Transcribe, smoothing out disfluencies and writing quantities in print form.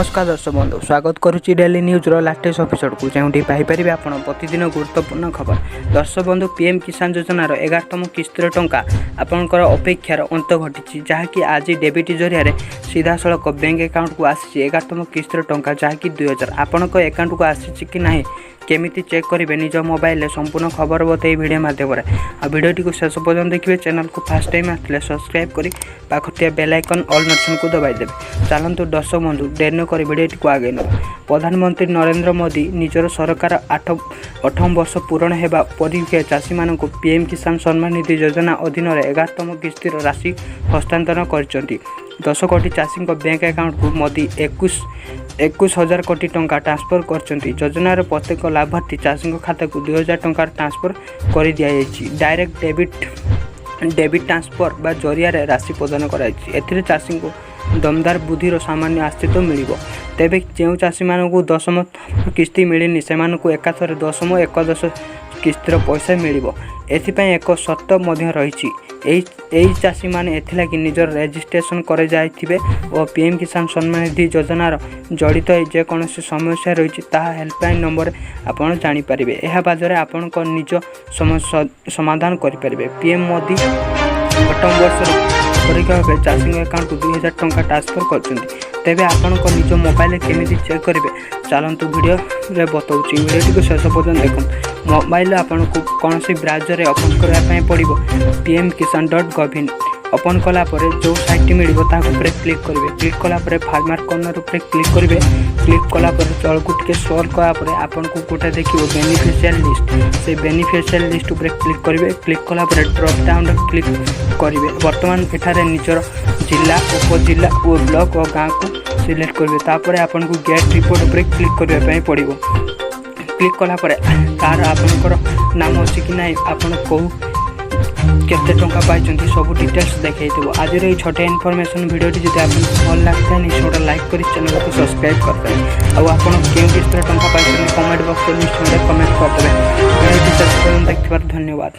नमस्कार दर्शक बंधु स्वागत करुच्ची डेली न्यूज लाटेस्ट एपिसोड को जो पाइपर आप प्रतिदिन गुरुत्वपूर्ण खबर। दर्शक बंधु पीएम किसान योजनार 11तम किस्तर टंका आपंकर अपेक्षार अंत घटी जहाँकि आज डेबिट जरिया सीधा सड़क बैंक अकाउंट को आसी 11तम किस्तर टंका जहाँकि 2000 आपण अकाउंट को आसी कि ना केमिति चेक करेंगे निज मोबाइल संपूर्ण खबर बताई वीडियो माध्यम वीडियोटी को शेष पर्यटन देखिए। चैनल को फास्ट टाइम आते सब्सक्राइब कर पाखिया बेल आइकन ऑल नोटिफिकेशन को दबाई देवे। चलतु दर्शक बंधु डेर न कर वीडियोटी को आगे न। प्रधानमंत्री नरेंद्र मोदी निजर सरकार 8 वर्ष पूरण होगा पर चाषी मान पीएम किसान सम्मान निधि योजना अधीन 11तम किस्तिर राशि हस्तांतरण कर 10 कोटी चाषी बैंक अकाउंट को मोदी 21,000 कोटी टंका ट्रांसफर कर योजनार प्रत्येक लाभार्थी चाषी खाता को 2000 टंका ट्रांसफर कर दि डायरेक्ट डेबिट ट्रांसफर बा जरिया राशि प्रदान कर चाषी को दमदार बुद्धिर सामान्य अस्तित्व मिल तेज जो चाषी मानक 10 किस्ती मिलनी से एकाथर 10 11 किस्तर पैसा मिल एथिपाई एक शर्त रही चाषी मैंने एथिलागि निजर रेजिस्ट्रेशन कर जाइथिबे और पीएम किसान सम्मान निधि योजनार जड़ित जेकोसी समस्या रही हेल्पलाइन नंबर आपड़ जापर यह बाजरे आपण निज समाधान करेंगे। पीएम मोदी 8 वर्ष परीक्षा भाव चाषी अकाउंट को 2000 टंका ट्रांसफर कर तेबे आपण निज मोबाइल केमिति चेक करेंगे चलतु वीडियो रे बताऊँ वीडियो को शेष पर्यटन देखो। मोबाइल आपन को कौन सी ब्राउजर ओपन करने पड़ो pmkisan.gov ओपन कलापर जो साइट मिल क्लिक करेंगे। क्लिक कलापर फार्मर कॉर्नर उपर क्लिक करेंगे। क्लिक कलापर तल को टे स्क्रॉल कलापर आपन को गोटे देखिए बेनिफिशियल लिस्ट से बेनिफिशियल लिस्ट उपर क्लिक करेंगे। क्लिक कलापर ड्रॉप डाउन क्लिक करेंगे। बर्तमान एठारे निजर जिला उपजिला और ब्लॉक और गाँव को सिलेक्ट करेंगे। तापर आपन को गेट रिपोर्ट उपर क्लिक करने पड़ो। क्लिक कलापर तार आपनकर नाम अच्छी कि ना आपन कौ केते टंका पाई सब डिटेल्स देखा आज ये छोटे इनफॉरमेशन वीडियोटी जब आप भल लगता है निश्चय लाइक कर चैनल को सब्सक्राइब करते आप क्यों किस्तर टंका पाई कमेंट बॉक्स में निश्चय कमेंट करते देखते धन्यवाद।